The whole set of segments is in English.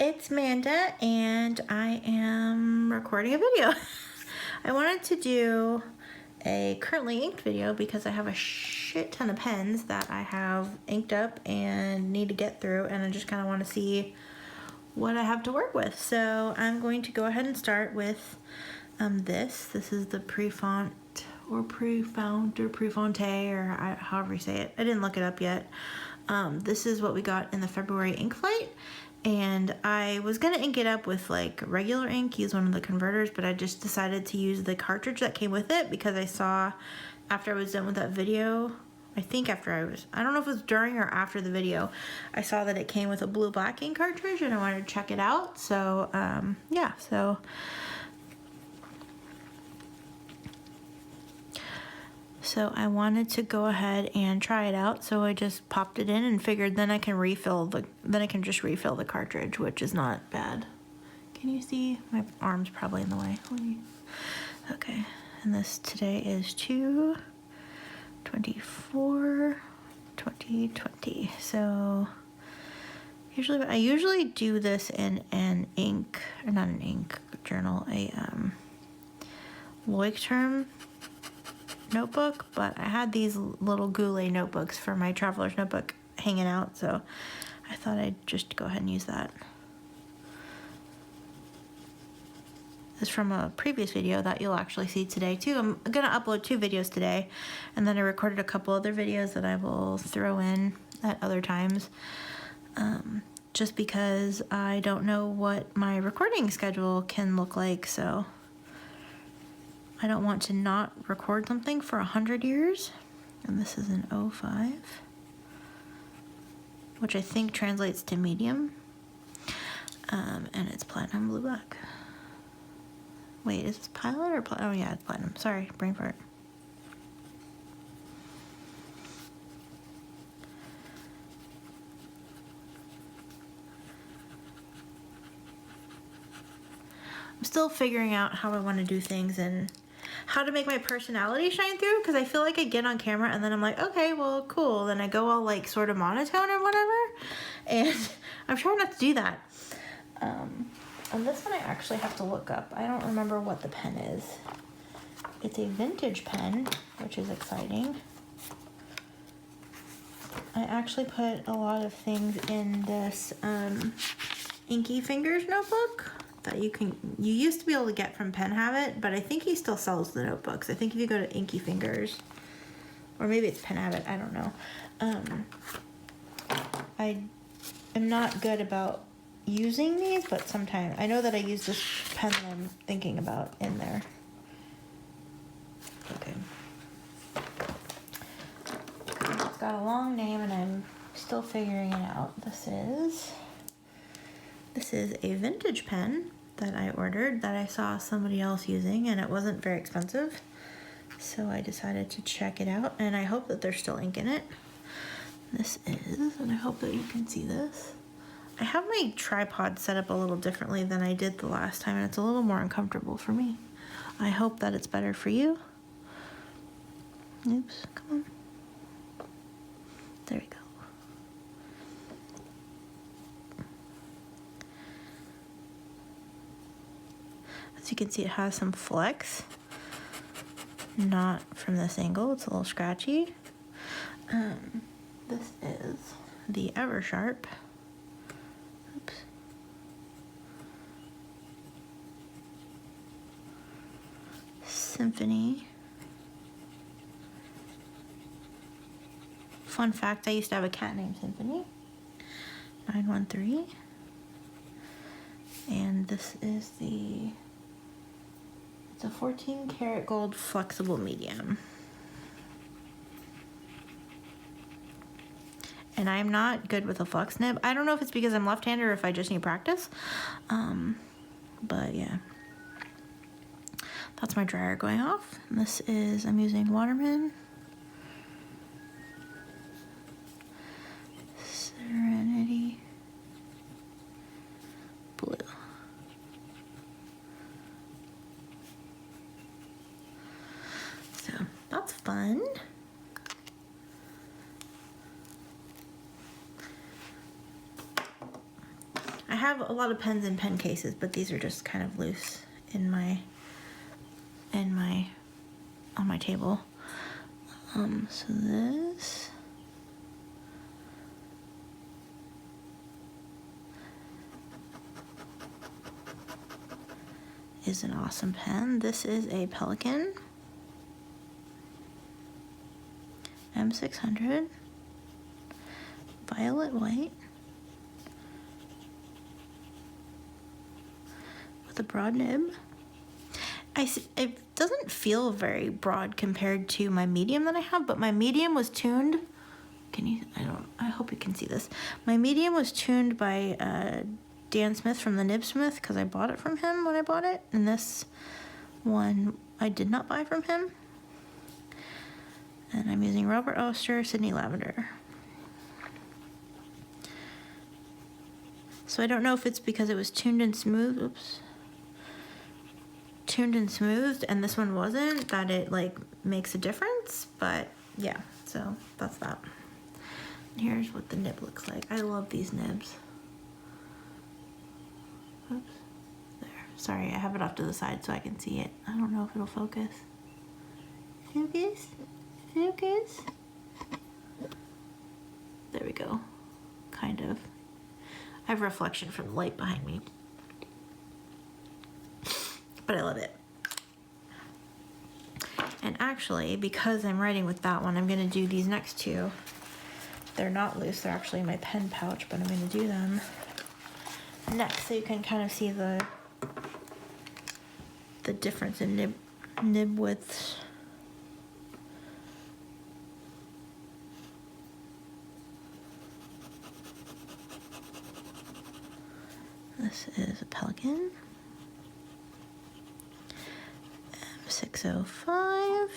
it's Amanda and I am recording a video. I wanted to do a currently inked video because I have a shit ton of pens that I have inked up and need to get through, and I just kind of want to see what I have to work with. So I'm going to go ahead and start with this. This is the Prefont or Prefount or Prefonte or however you say it. I didn't look it up yet. This is what we got in the February ink flight, and I was gonna ink it up with like regular ink, use one of the converters, but I just decided to use the cartridge that came with it because I saw after I was done with that video, I don't know if it was during or after the video, I saw that it came with a blue black ink cartridge and I wanted to check it out. So yeah, so I wanted to go ahead and try it out, so I just popped it in and figured then I can just refill the cartridge, which is not bad. Can you see? My arm's probably in the way. Okay, and this today is 2/24/2020. So I usually do this in an ink, or not an ink journal, a Leuchtturm notebook, but I had these little Goulet notebooks for my traveler's notebook hanging out, so I thought I'd just go ahead and use that. This is from a previous video that you'll actually see today too. I'm gonna upload 2 videos today, and then I recorded a couple other videos that I will throw in at other times, just because I don't know what my recording schedule can look like, so I don't want to not record something for 100 years. And this is an 05, which I think translates to medium. And it's platinum blue black. Wait, is this pilot or platinum? Oh yeah, it's platinum. Sorry, brain fart. I'm still figuring out how I want to do things and how to make my personality shine through, because I feel like I get on camera and then I'm like, okay, well, cool. Then I go all like sort of monotone or whatever, and I'm trying not to do that. And this one I actually have to look up. I don't remember what the pen is. It's a vintage pen, which is exciting. I actually put a lot of things in this Inky Fingers notebook that you used to be able to get from Pen Habit, but I think he still sells the notebooks. I think if you go to Inky Fingers, or maybe it's Pen Habit, I don't know. I am not good about using these, but sometimes I know that I use this pen that I'm thinking about in there. Okay. It's got a long name and I'm still figuring it out. This is a vintage pen that I ordered that I saw somebody else using, and it wasn't very expensive, so I decided to check it out, and I hope that there's still ink in it. This is, and I hope that you can see this. I have my tripod set up a little differently than I did the last time, and it's a little more uncomfortable for me. I hope that it's better for you. Oops, come on. There we go. As you can see, it has some flex. Not from this angle, it's a little scratchy. This is the Eversharp. Oops. Symphony. Fun fact, I used to have a cat named Symphony. 913. And this is it's a 14 karat gold flexible medium. And I'm not good with a flex nib. I don't know if it's because I'm left-handed or if I just need practice. But yeah. That's my dryer going off. And this is, I'm using Waterman. Serenity Blue. So that's fun. have a lot of pens in pen cases, but these are just kind of loose on my table. So this is an awesome pen. This is a Pelikan M600 violet white with a broad nib. It doesn't feel very broad compared to my medium that I have, but my medium was tuned. I hope you can see this. My medium was tuned by Dan Smith from the Nibsmith because I bought it from him when I bought it. And this one I did not buy from him. And I'm using Robert Oster, Sydney Lavender. So I don't know if it's because it was tuned and smooth. Oops. Tuned and smoothed, and this one wasn't, that it like makes a difference, but yeah, so that's that. And here's what the nib looks like. I love these nibs. Oops, there. Sorry, I have it off to the side so I can see it. I don't know if it'll focus. Focus? Focus? There we go. Kind of. I have reflection from the light behind me. But I love it. And actually, because I'm writing with that one, I'm gonna do these next two. They're not loose, they're actually in my pen pouch, but I'm gonna do them next so you can kind of see the difference in nib widths. This is a Pelikan M605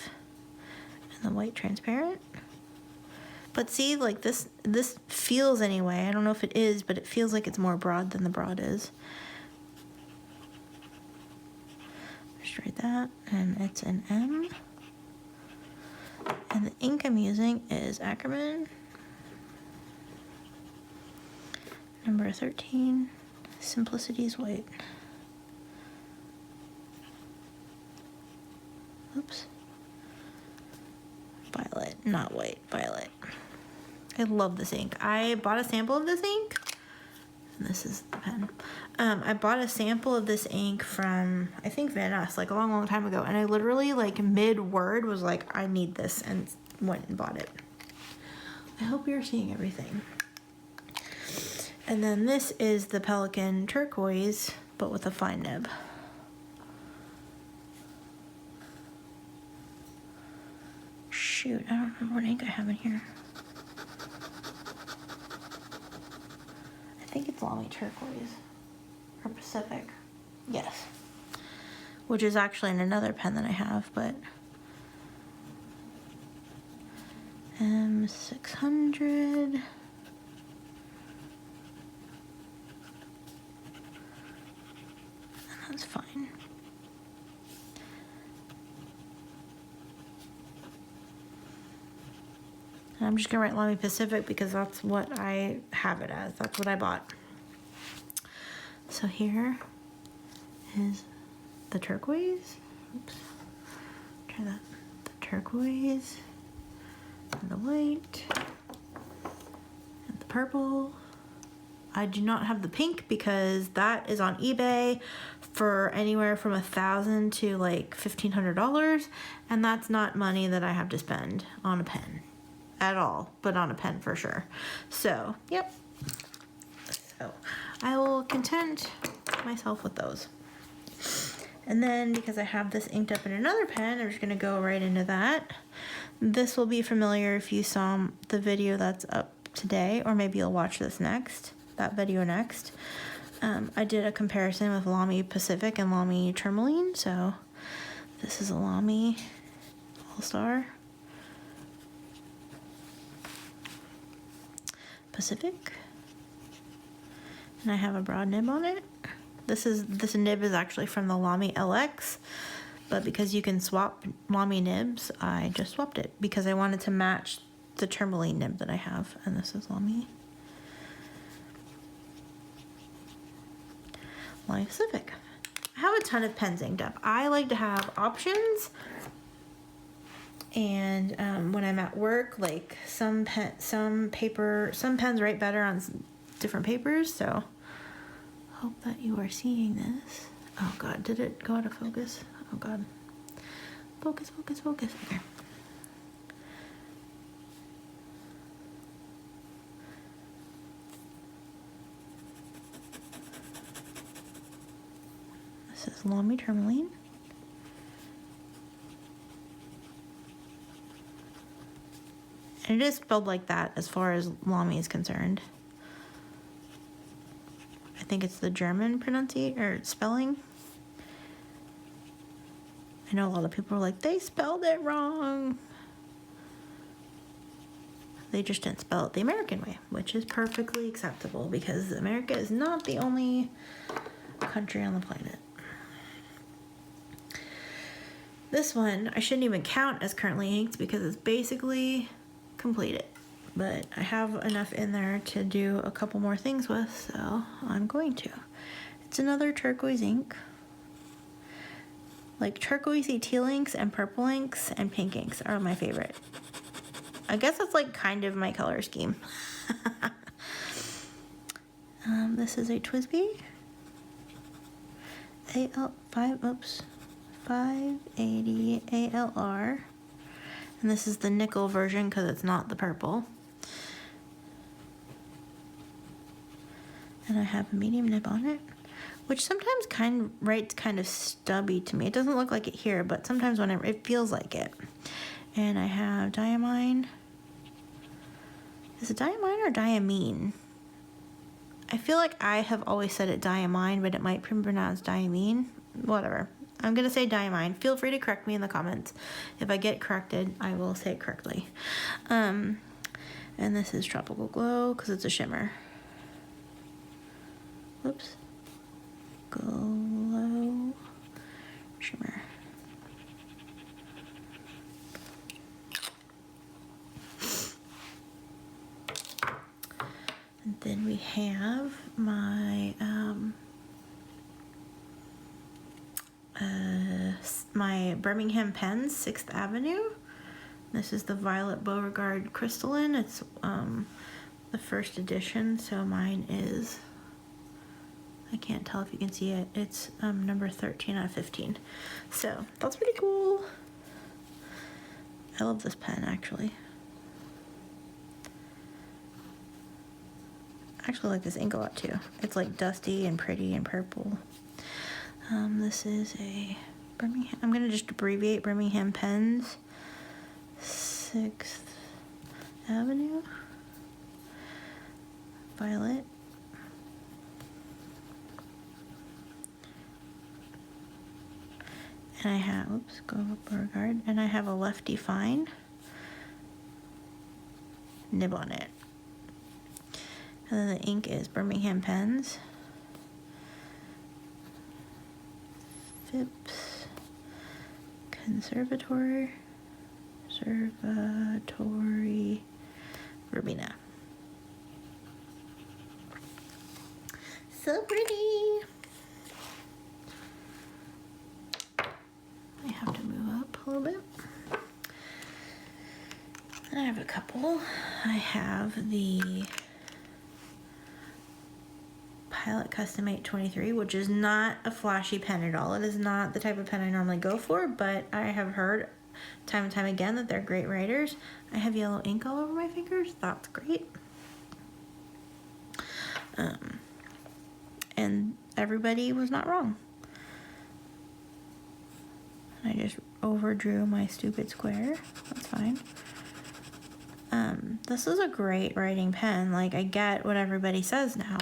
and the white transparent. But see, like this feels anyway, I don't know if it is, but it feels like it's more broad than the broad is. Just write that, and it's an M. And the ink I'm using is Ackerman number 13, Simplicity's white. Oops. Violet, not white, violet. I love this ink. I bought a sample of this ink. And this is the pen. I bought a sample of this ink from, I think, Van Ness, like a long, long time ago. And I literally, like, mid-word was like, I need this, and went and bought it. I hope you're seeing everything. And then this is the Pelikan turquoise, but with a fine nib. Shoot, I don't remember what ink I have in here. I think it's Lamy turquoise or Pacific. Yes. Which is actually in another pen that I have, but M600. That's fine. And I'm just gonna write Lamy Pacific because that's what I have it as. That's what I bought. So here is the turquoise. Oops. Try that. The turquoise, and the white, and the purple. I do not have the pink because that is on eBay for anywhere from $1,000 to like $1,500, and that's not money that I have to spend on a pen at all, but on a pen for sure. So, yep. So, I will content myself with those. And then, because I have this inked up in another pen, I'm just gonna go right into that. This will be familiar if you saw the video that's up today, or maybe you'll watch this next. That video next. I did a comparison with Lamy Pacific and Lamy Tourmaline, so this is a Lamy All-Star Pacific, and I have a broad nib on it. This nib is actually from the Lamy LX, but because you can swap Lamy nibs, I just swapped it because I wanted to match the Tourmaline nib that I have, and this is Lamy. Lamy Pacific. I have a ton of pens inked up. I like to have options, and when I'm at work, like some pens write better on different papers, so hope that you are seeing this. Oh god, did it go out of focus? Oh god. Focus, focus, focus. Okay. This is Lamy Tourmaline. And it is spelled like that as far as Lamy is concerned. I think it's the German pronunciation or spelling. I know a lot of people are like, they spelled it wrong. They just didn't spell it the American way, which is perfectly acceptable because America is not the only country on the planet. This one, I shouldn't even count as currently inked because it's basically completed. But I have enough in there to do a couple more things with, so I'm going to. It's another turquoise ink. Like turquoisey teal inks and purple inks and pink inks are my favorite. I guess that's like kind of my color scheme. This is a TWSBI AL5, 580 ALR, and this is the nickel version because it's not the purple. And I have a medium nib on it, which sometimes writes kind of stubby to me. It doesn't look like it here, but sometimes whenever it feels like it. And I have diamine. Is it diamine or diamine? I feel like I have always said it diamine, but it might be pronounced diamine. Whatever. I'm gonna say diamine. Feel free to correct me in the comments. If I get corrected, I will say it correctly. And this is Tropical Glow because it's a shimmer. Whoops. Glow shimmer. And then we have my my Birmingham pens, 6th Avenue. This is the Violet Beauregard Crystalline. It's the first edition, so mine is, I can't tell if you can see it, it's number 13 out of 15. So that's pretty cool. I love this pen actually. I actually like this ink a lot too. It's like dusty and pretty and purple. This is a Birmingham, I'm gonna just abbreviate Birmingham Pens, 6th Avenue, Violet. And I have, oops, go Beauregard, and I have a Lefty Fine nib on it. And then the ink is Birmingham Pens, Phipps Conservatory Verbena. So pretty. I have to move up a little bit. I have a couple. I have the Pilot Custom 823, which is not a flashy pen at all. It is not the type of pen I normally go for, but I have heard time and time again that they're great writers. I have yellow ink all over my fingers. That's great. And everybody was not wrong. I just overdrew my stupid square. That's fine. This is a great writing pen. Like, I get what everybody says now.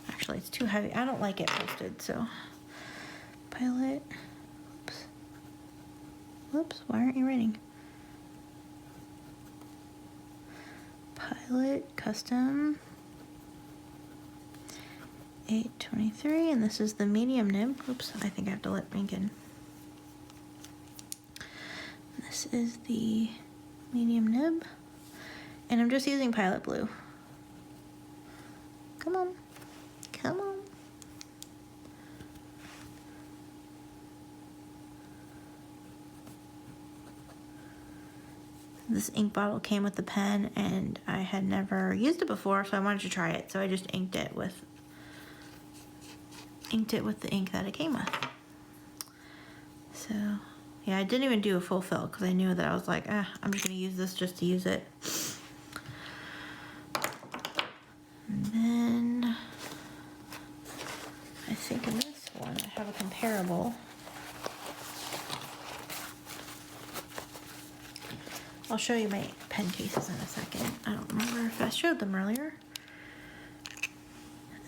Actually, it's too heavy. I don't like it posted, so. Pilot. Oops. Whoops, why aren't you writing? Pilot Custom 823, and this is the medium nib. Oops, I think I have to let ink in. This is the medium nib, and I'm just using Pilot Blue. on. Come on. This ink bottle came with the pen, and I had never used it before, so I wanted to try it. So I just inked it with the ink that it came with. So yeah, I didn't even do a full fill because I knew that I was like, I'm just gonna use this just to use it. And then I think in this one I have a comparable. I'll show you my pen cases in a second. I don't remember if I showed them earlier.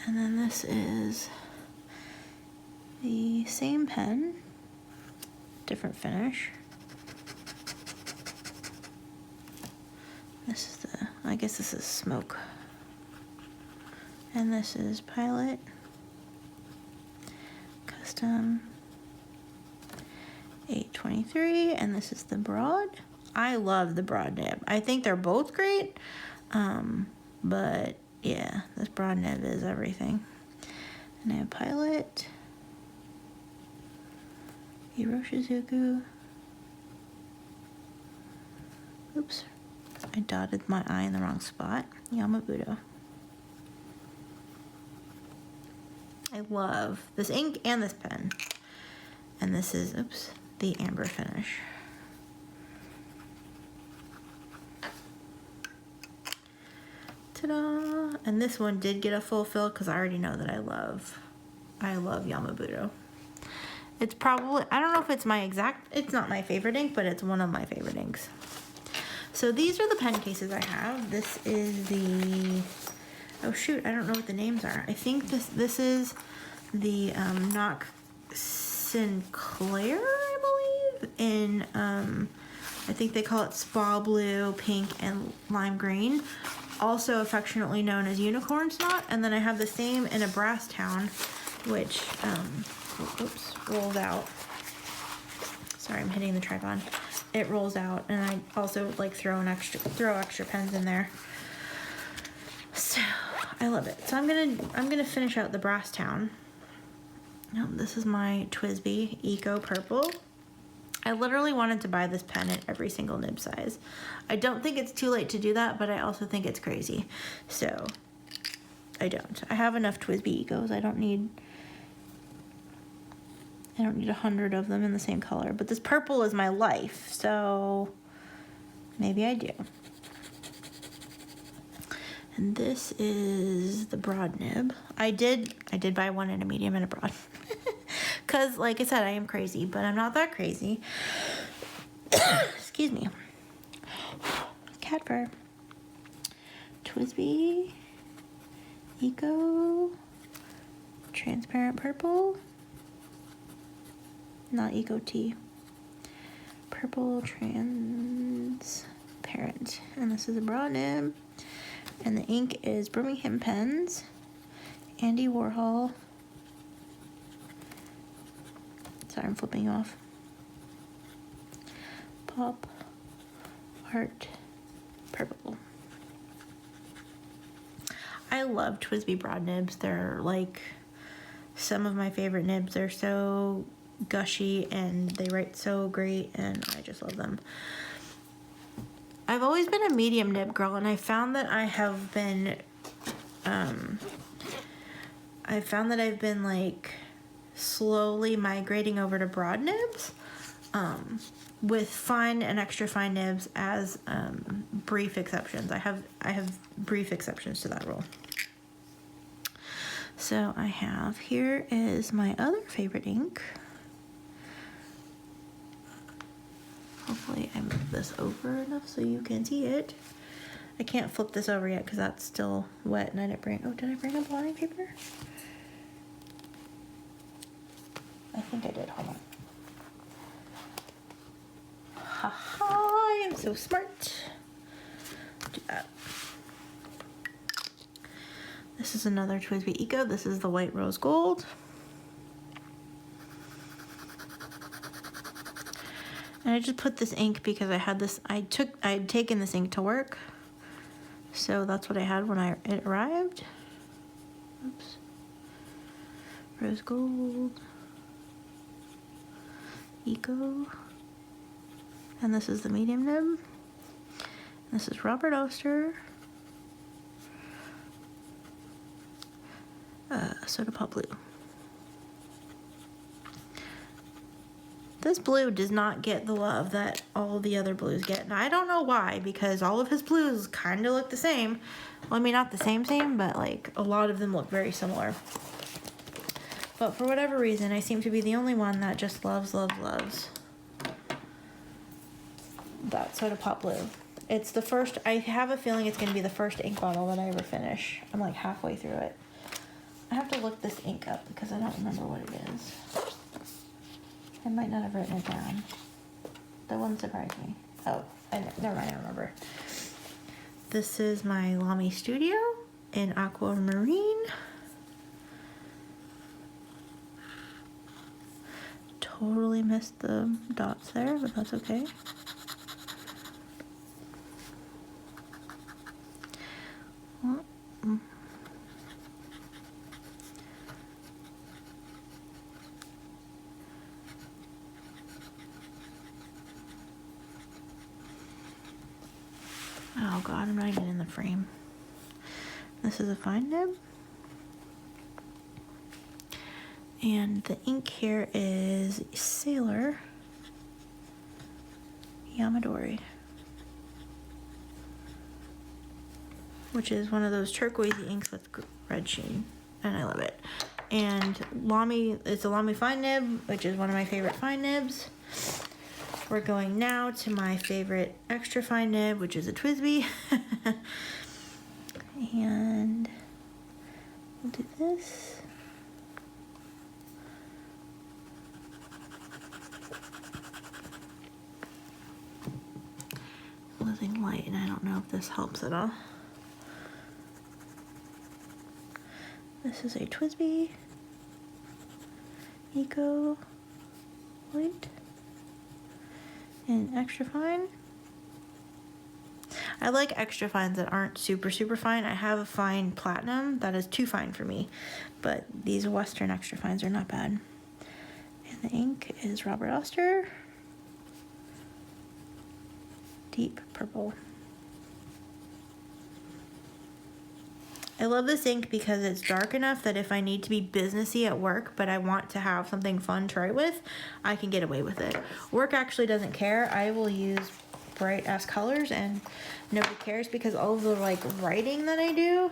And then this is the same pen, different finish. This is I guess this is Smoke. And this is Pilot, Custom 823, and this is the Broad. I love the Broad nib. I think they're both great, but yeah, this Broad nib is everything. And I have Pilot, Iroshizuku. Oops, I dotted my I in the wrong spot. Yamabudo. I love this ink and this pen. And this is, oops, the amber finish. Ta-da! And this one did get a full fill because I already know that I love Yamabudo. It's probably, I don't know if it's it's not my favorite ink, but it's one of my favorite inks. So these are the pen cases I have. This is the, oh shoot, I don't know what the names are. I think this is the Nock Sinclair, I believe, in, I think they call it Spa Blue, Pink, and Lime Green. Also affectionately known as Unicorn Snot. And then I have the same in a Brass Town, which, oops, rolls out. Sorry, I'm hitting the tripod. It rolls out, and I also like throw extra pens in there. So I love it. So I'm gonna finish out the Brass Town. This is my TWSBI Eco Purple. I literally wanted to buy this pen in every single nib size. I don't think it's too late to do that, but I also think it's crazy. So I don't. I have enough TWSBI Ecos. I don't need 100 of them in the same color. But this purple is my life, so maybe I do. And this is the Broad nib. I did buy one in a medium and a broad. Because, like I said, I am crazy, but I'm not that crazy. Excuse me. Cat fur. TWSBI Eco Transparent Purple. Not Eco T. Purple Transparent. And this is a Broad nib. And the ink is Birmingham Pens. Andy Warhol. Sorry, I'm flipping you off. Pop Art Purple. I love TWSBI Broad nibs. They're like some of my favorite nibs. They're so gushy and they write so great, and I just love them. I've always been a medium nib girl, and I found that I've been like slowly migrating over to broad nibs, with fine and extra fine nibs as brief exceptions. I have brief exceptions to that rule. So I have, here is my other favorite ink. Hopefully I move this over enough so you can see it. I can't flip this over yet because that's still wet, and I didn't bring, did I bring a blotting paper? I think I did, hold on. Haha, I am so smart. Do that. This is another TWSBI Eco. This is the White Rose Gold. And I just put this ink because I had this, I'd taken this ink to work. So that's what I had when it arrived. Oops. Rose Gold. Eco. And this is the medium nib. This is Robert Oster. Soda Pop Blue. This blue does not get the love that all the other blues get. And I don't know why, because all of his blues kind of look the same. Well, I mean, not the same, but like a lot of them look very similar. But for whatever reason, I seem to be the only one that just loves that Soda Pop Blue. It's the first, I have a feeling it's going to be the first ink bottle that I ever finish. I'm like halfway through it. I have to look this ink up because I don't remember what it is. I might not have written it down. That wouldn't surprise me. Oh, never mind, I remember. This is my Lamy Studio in Aquamarine. Totally missed the dots there, but that's okay. Oh god, I'm not even in the frame. This is a fine nib. And the ink here is Sailor Yamadori, which is one of those turquoisey inks with red sheen, and I love it. And Lamy, it's a Lamy fine nib, which is one of my favorite fine nibs. We're going now to my favorite extra fine nib, which is a TWSBI. And we'll do this. Losing light, and I don't know if this helps at all. This is a TWSBI Eco White and extra fine. I like extra fines that aren't super fine. I have a fine platinum that is too fine for me, but these Western extra fines are not bad. And the ink is Robert Oster Deep Purple. I love this ink because it's dark enough that if I need to be businessy at work, but I want to have something fun to write with, I can get away with it. Work actually doesn't care. I will use bright ass colors and nobody cares because all of the like writing that I do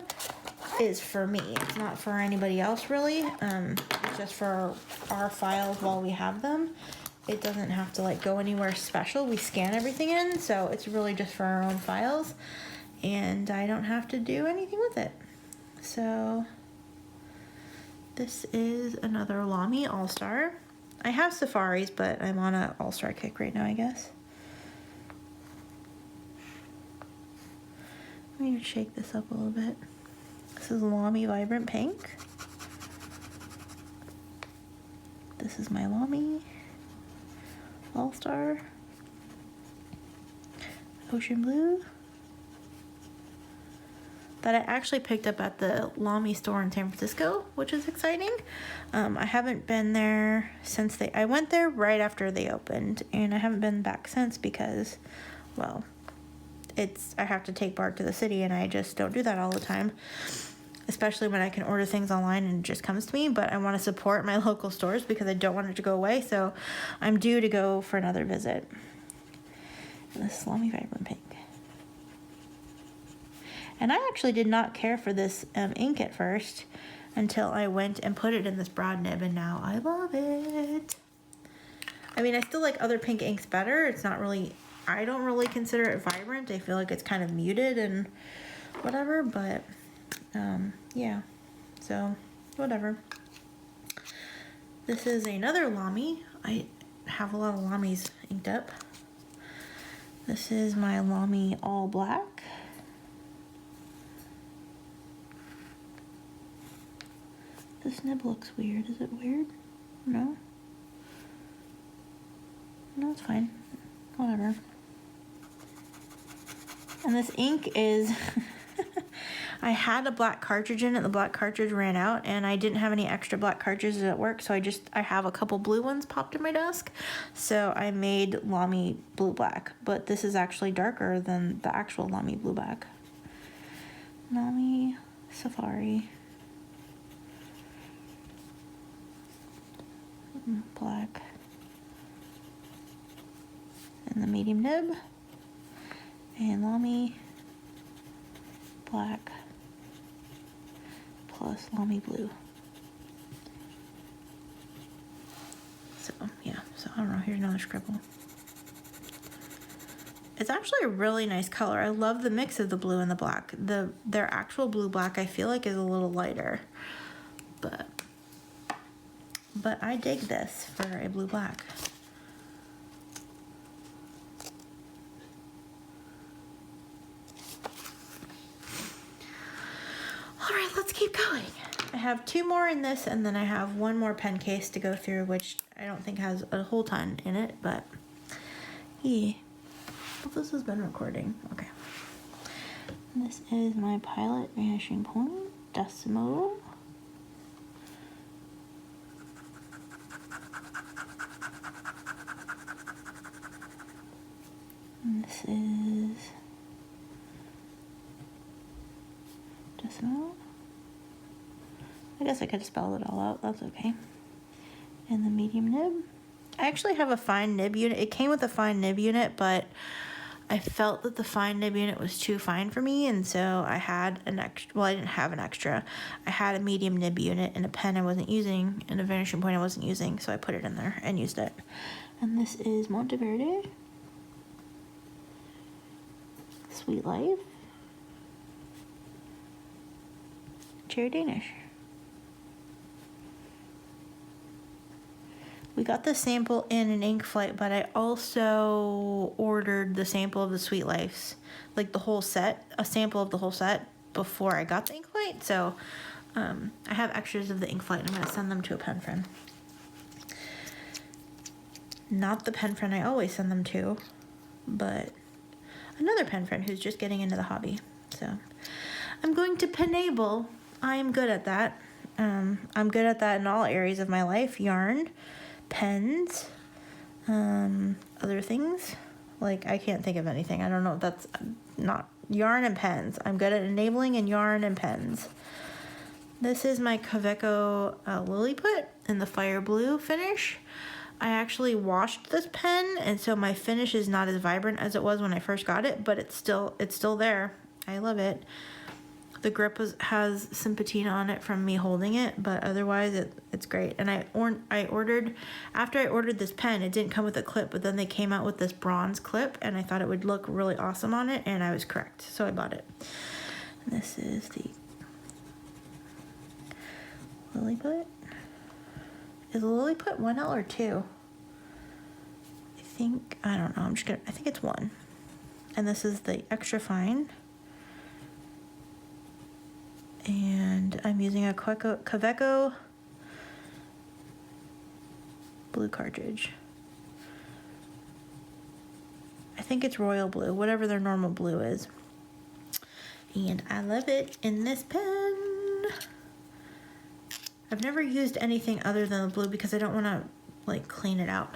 is for me. It's not for anybody else really. It's just for our files while we have them. It doesn't have to like go anywhere special. We scan everything in, so it's really just for our own files and I don't have to do anything with it. So this is another Lamy All-Star. I have Safaris, but I'm on an All-Star kick right now, I guess. Let me shake this up a little bit. This is Lamy Vibrant Pink. This is my Lamy All-Star Ocean Blue that I actually picked up at the Lamy store in San Francisco, which is exciting. I haven't been there since I went there right after they opened, and I haven't been back since because, well, I have to take Bart to the city, and I just don't do that all the time, especially when I can order things online and it just comes to me. But I want to support my local stores because I don't want it to go away, so I'm due to go for another visit. And this is Lamy Vibrant Pink. And I actually did not care for this ink at first until I went and put it in this broad nib, and now I love it. I mean, I still like other pink inks better. It's not really, I don't really consider it vibrant. I feel like it's kind of muted and whatever, but yeah, so whatever. This is another Lamy. I have a lot of Lamys inked up. This is my Lamy All Black. This nib looks weird. Is it weird? No? No, it's fine. Whatever. And this ink is... I had a black cartridge in it. The black cartridge ran out, and I didn't have any extra black cartridges at work, so I have a couple blue ones popped in my desk. So I made Lamy Blue Black, but this is actually darker than the actual Lamy Blue Black. Lamy Safari Black and the medium nib, and Lamy Black plus Lamy Blue. So yeah, so I don't know, here's another scribble. It's actually a really nice color. I love the mix of the blue and the black. Their actual blue black I feel like is a little lighter, but I dig this for a blue black. All right, let's keep going. I have 2 more in this, and then I have 1 more pen case to go through, which I don't think has a whole ton in it, but yeah. Well, this has been recording. Okay. This is my Pilot Vanishing Point Decimo. And this is Decimo. I guess I could spell it all out. That's okay. And the medium nib. I actually have a fine nib unit. It came with a fine nib unit, but I felt that the fine nib unit was too fine for me, and so I had an extra. Well, I didn't have an extra. I had a medium nib unit and a pen I wasn't using and a vanishing point I wasn't using, so I put it in there and used it. And this is Monteverde Sweet Life Cherry Danish. We got the sample in an ink flight, but I also ordered the sample of the Sweet Lives, like the whole set, a sample of the whole set before I got the ink flight. So I have extras of the ink flight, and I'm going to send them to a pen friend. Not the pen friend I always send them to, but another pen friend who's just getting into the hobby. So I'm going to penable. I am good at that. I'm good at that in all areas of my life. Yarn, pens, other things. Like, I can't think of anything. I don't know. That's not yarn and pens. I'm good at enabling in yarn and pens. This is my Kaweco Lilliput in the fire blue finish. I actually washed this pen, and so my finish is not as vibrant as it was when I first got it, but it's still there. I love it. The grip has some patina on it from me holding it, but otherwise it's great. And I ordered, after I ordered this pen, it didn't come with a clip, but then they came out with this bronze clip, and I thought it would look really awesome on it, and I was correct, so I bought it. And this is the Lilliput. Is Lilliput 1L or 2? I don't know, I think it's 1. And this is the extra fine. And I'm using a Kaweco blue cartridge. I think it's royal blue, whatever their normal blue is. And I love it in this pen. I've never used anything other than the blue because I don't want to, like, clean it out.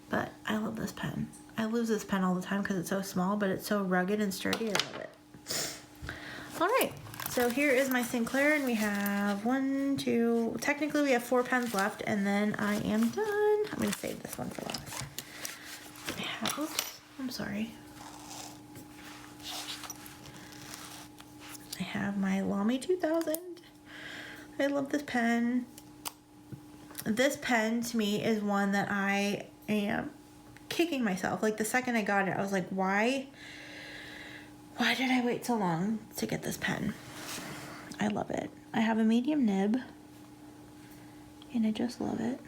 But I love this pen. I lose this pen all the time because it's so small, but it's so rugged and sturdy. I love it. All right. So here is my Sinclair, and we have 1, 2, technically we have 4 pens left, and then I am done. I'm going to save this one for last. Oops, I'm sorry. I have my Lamy 2000. I love this pen. This pen, to me, is one that I am kicking myself. Like, the second I got it, I was like, why did I wait so long to get this pen? I love it. I have a medium nib, and I just love it.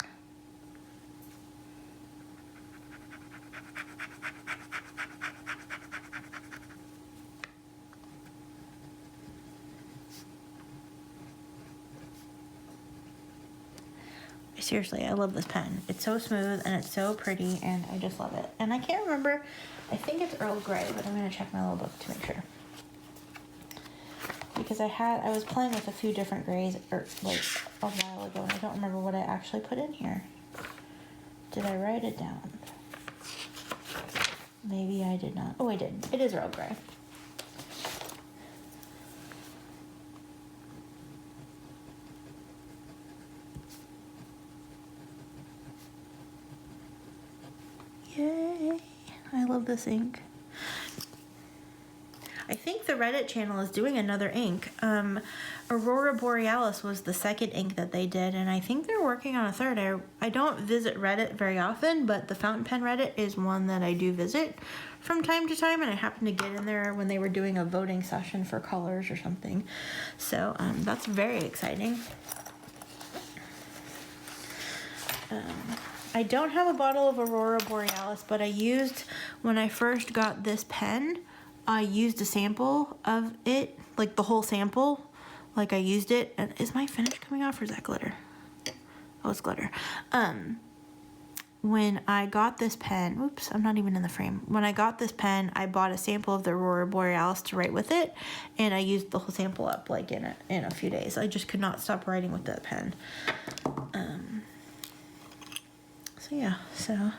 Seriously, I love this pen. It's so smooth, and it's so pretty, and I just love it. And I can't remember, I think it's Earl Grey, but I'm going to check my little book to make sure. because I was playing with a few different grays like a while ago, and I don't remember what I actually put in here. Did I write it down? Maybe I did not. Oh, I did. It is Earl Grey. Yay! I love this ink. I think the Reddit channel is doing another ink. Aurora Borealis was the second ink that they did, and I think they're working on a third. I don't visit Reddit very often, but the fountain pen Reddit is one that I do visit from time to time, and I happened to get in there when they were doing a voting session for colors or something. So that's very exciting. I don't have a bottle of Aurora Borealis, but when I first got this pen, I used a sample of it, like the whole sample. Like I used it. And is my finish coming off or is that glitter? Oh, it's glitter. When I got this pen, oops, I'm not even in the frame. When I got this pen, I bought a sample of the Aurora Borealis to write with it, and I used the whole sample up like in a few days. I just could not stop writing with that pen. So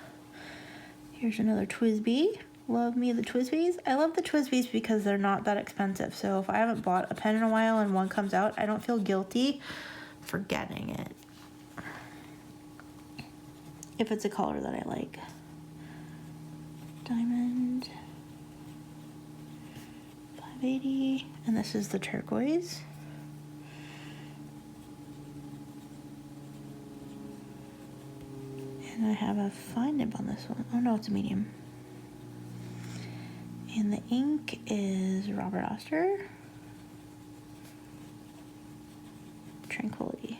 here's another TWSBI. Love me the TWSBIs. I love the TWSBIs because they're not that expensive. So if I haven't bought a pen in a while and one comes out, I don't feel guilty for getting it. If it's a color that I like. Diamond 580. And this is the turquoise. And I have a fine nib on this one. Oh no, it's a medium. And the ink is Robert Oster. Tranquility.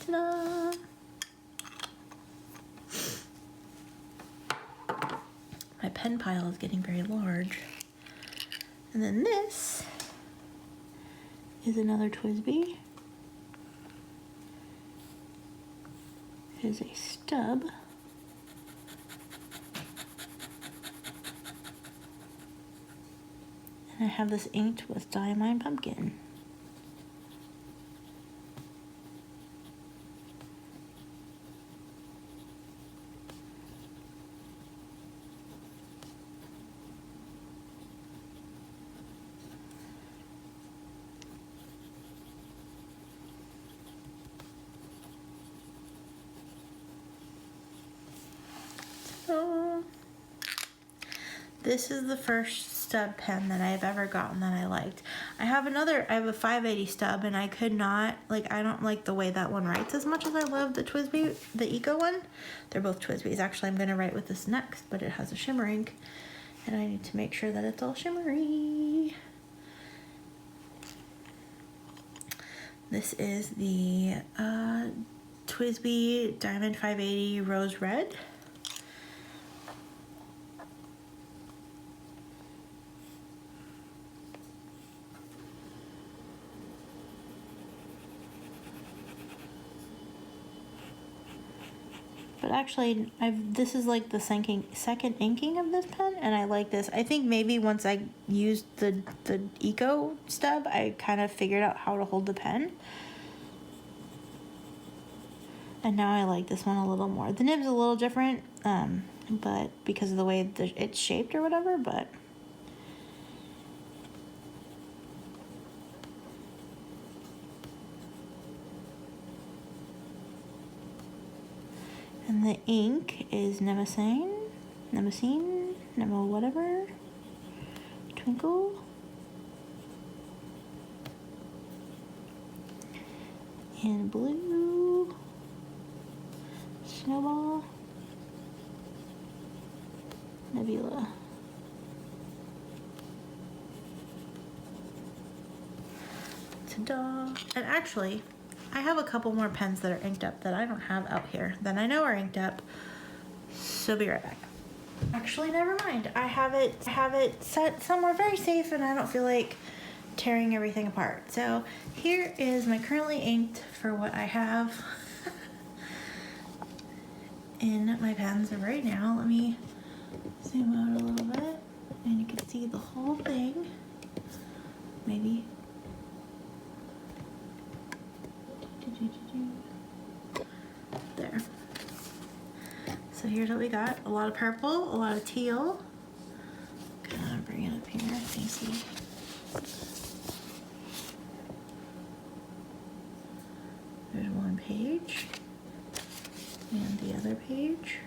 Ta-da! My pen pile is getting very large. And then this is another TWSBI. It is a stub. And I have this inked with Diamine Pumpkin. So, this is the first stub pen that I've ever gotten that I liked. I have a 580 stub, and I don't like the way that one writes as much as I love the TWSBI, the Eco one. They're both TWSBIs. Actually, I'm going to write with this next, but it has a shimmer ink, and I need to make sure that it's all shimmery. This is the TWSBI Diamond 580 Rose Red. But actually, this is like the second inking of this pen, and I like this. I think maybe once I used the Eco stub, I kind of figured out how to hold the pen. And now I like this one a little more. The nib's a little different, but because of the way it's shaped or whatever, but... And the ink is Nemosine, Nemo whatever, Twinkle. And blue, Snowball, Nebula. Ta-da! And actually, I have a couple more pens that are inked up that I don't have out here that I know are inked up. So be right back. Actually, never mind. I have it set somewhere very safe, and I don't feel like tearing everything apart. So here is my currently inked for what I have in my pens right now. Let me zoom out a little bit. maybe the whole thing. Maybe. There. So here's what we got. A lot of purple, a lot of teal. Gonna bring it up here so you can see. There's one page. And the other page.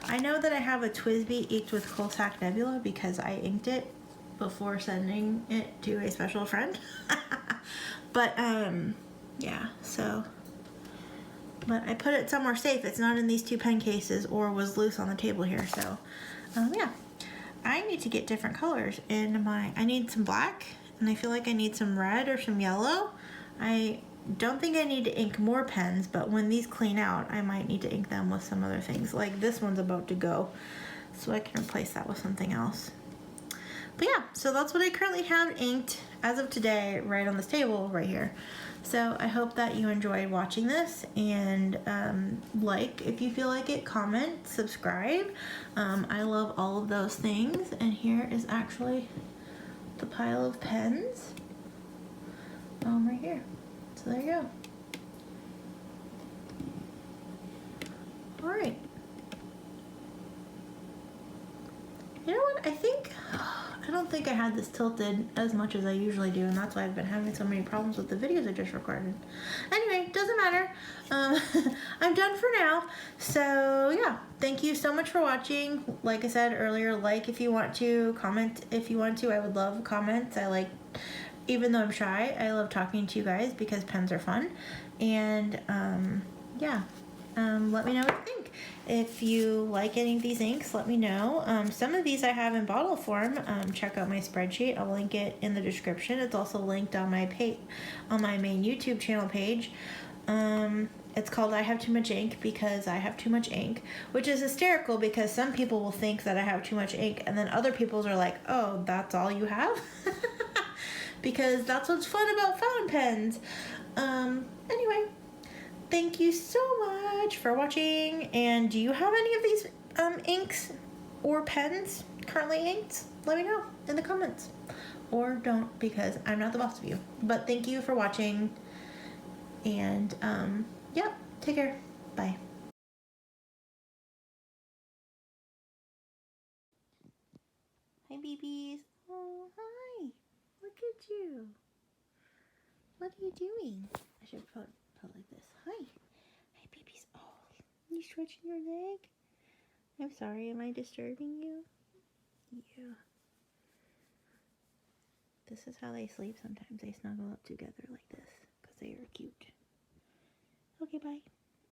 I know that I have a TWSBI inked with Coalsack Nebula because I inked it before sending it to a special friend. But yeah, so, but I put it somewhere safe. It's not in these two pen cases or was loose on the table here. So yeah, I need to get different colors in my, I need some black and I feel like I need some red or some yellow. I don't think I need to ink more pens, but when these clean out, I might need to ink them with some other things. Like this one's about to go, so I can replace that with something else. But yeah, so that's what I currently have inked as of today right on this table right here. So I hope that you enjoyed watching this, and like if you feel like it, comment, subscribe. I love all of those things. And here is actually the pile of pens right here. So there you go. All right. You know what? I don't think I had this tilted as much as I usually do, and that's why I've been having so many problems with the videos I just recorded. Anyway, doesn't matter. I'm done for now. So yeah, thank you so much for watching. Like I said earlier, like if you want to, comment if you want to. I would love comments. I like, even though I'm shy, I love talking to you guys because pens are fun. And yeah, let me know what you think. If you like any of these inks, let me know. Some of these I have in bottle form. Check out my spreadsheet. I'll link it in the description. It's also linked on my main YouTube channel page. It's called I Have Too Much Ink because I have too much ink, which is hysterical because some people will think that I have too much ink and then other people's are like, oh, that's all you have? Because that's what's fun about fountain pens. Anyway, thank you so much for watching. And do you have any of these inks or pens currently inked? Let me know in the comments. Or don't, because I'm not the boss of you. But thank you for watching. And yeah, take care. Bye. Hi, babies. Oh, hi. Look at you. What are you doing? I should put like this. Hi. Hi, babies. Oh, you stretching your leg? I'm sorry. Am I disturbing you? Yeah. This is how they sleep sometimes. They snuggle up together like this because they are cute. Okay, bye.